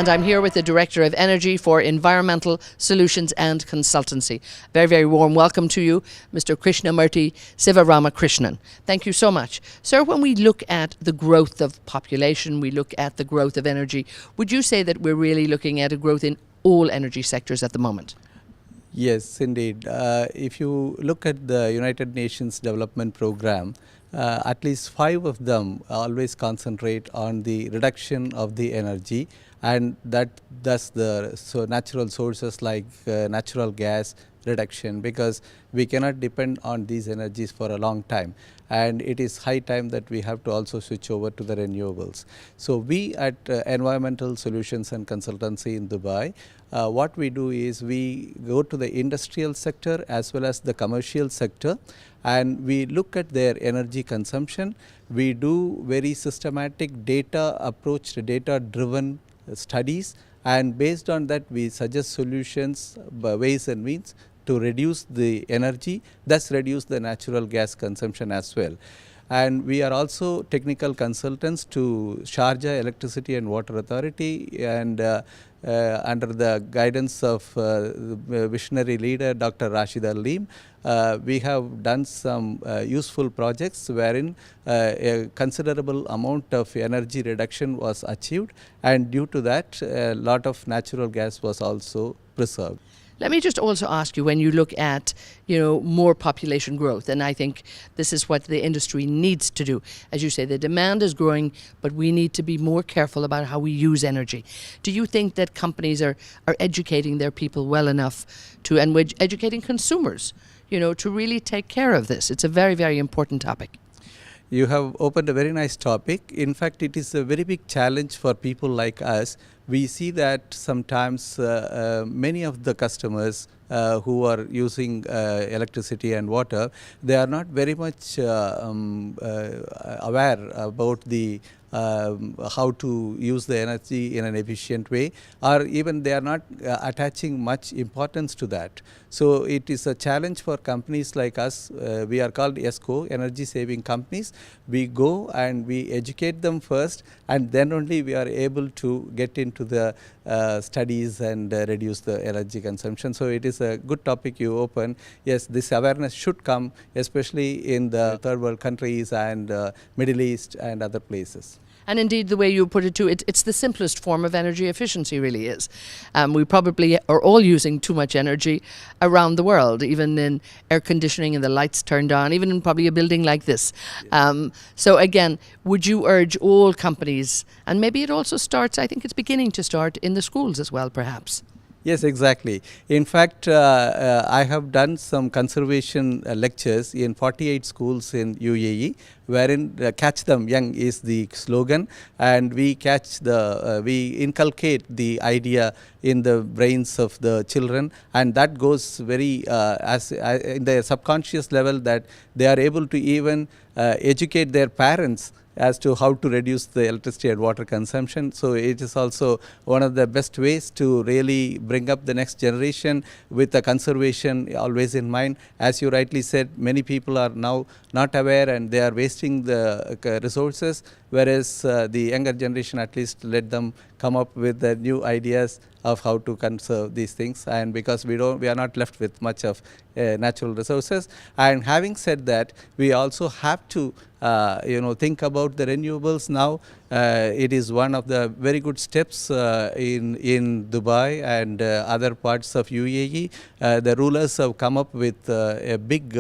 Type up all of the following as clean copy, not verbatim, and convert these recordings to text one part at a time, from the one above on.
and I'm here with the Director of Energy for Environmental Solutions and Consultancy. Very, very warm welcome to you, Mr. Krishnamurthy Sivaramakrishnan. Thank you so much. Sir, when we look at the growth of population, we look at the growth of energy, would you say that we're really looking at a growth in all energy sectors at the moment? Yes, indeed. If you look at the United Nations Development Program, at least 5 of them always concentrate on the reduction of the energy, and thus the natural sources like natural gas reduction, because we cannot depend on these energies for a long time, and it is high time that we have to also switch over to the renewables. So we at Environmental Solutions and Consultancy in Dubai, what we do is we go to the industrial sector as well as the commercial sector, and we look at their energy consumption. We do very systematic data approached, data driven studies, and based on that we suggest solutions, ways and means to reduce the energy, thus reduce the natural gas consumption as well. And we are also technical consultants to Sharjah Electricity and Water Authority, and under the guidance of visionary leader Dr. Rashid Al-Leem, we have done some useful projects wherein a considerable amount of energy reduction was achieved, and due to that a lot of natural gas was also preserved. Let me just also ask you, when you look at, more population growth, and I think this is what the industry needs to do. As you say, the demand is growing, but we need to be more careful about how we use energy. Do you think that companies are educating their people well enough to, and educating consumers, to really take care of this? It's a very, very important topic. You have opened a very nice topic. In fact, it is a very big challenge for people like us. We see that sometimes many of the customers who are using electricity and water, they are not very much aware about the how to use the energy in an efficient way, or even they are not attaching much importance to that. So it is a challenge for companies like us. We are called ESCO, energy saving companies. We go and we educate them first, and then only we are able to get into the studies and reduce the energy consumption. So it is a good topic you open. Yes, this awareness should come, especially in the third world countries and Middle East and other places. And indeed, the way you put it too, it's the simplest form of energy efficiency, really is. We probably are all using too much energy around the world, even in air conditioning and the lights turned on, even in probably a building like this. Yes. So again, would you urge all companies, and maybe it also starts, I think it's beginning to start in the schools as well, perhaps? Yes, exactly. In fact, I have done some conservation lectures in 48 schools in UAE, wherein catch them young is the slogan, and we we inculcate the idea in the brains of the children, and that goes very in the subconscious level, that they are able to even educate their parents as to how to reduce the electricity and water consumption. So it is also one of the best ways to really bring up the next generation with the conservation always in mind. As you rightly said, many people are now not aware and they are wasting the resources, whereas the younger generation, at least let them come up with the new ideas of how to conserve these things, and because we are not left with much of natural resources. And having said that, we also have to think about the renewables now. It is one of the very good steps in Dubai and other parts of UAE. The rulers have come up with a big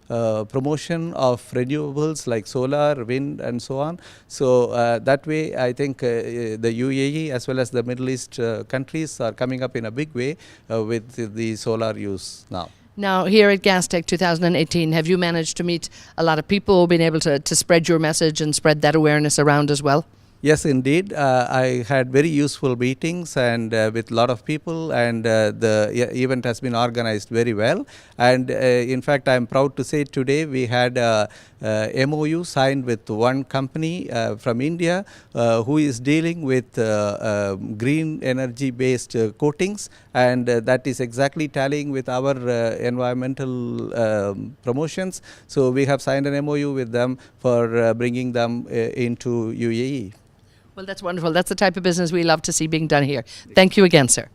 promotion of renewables like solar, wind and so on. So that way I think the UAE as well as the Middle East countries are coming up in a big way with the solar use now. Now, here at Gastech 2018, have you managed to meet a lot of people, been able to spread your message and spread that awareness around as well? Yes, indeed. I had very useful meetings and with a lot of people, and the event has been organized very well. And in fact, I am proud to say today we had a MOU signed with one company from India who is dealing with green energy based coatings, and that is exactly tallying with our environmental promotions. So we have signed an MOU with them for bringing them into UAE. Well, that's wonderful. That's the type of business we love to see being done here. Thank you again, sir.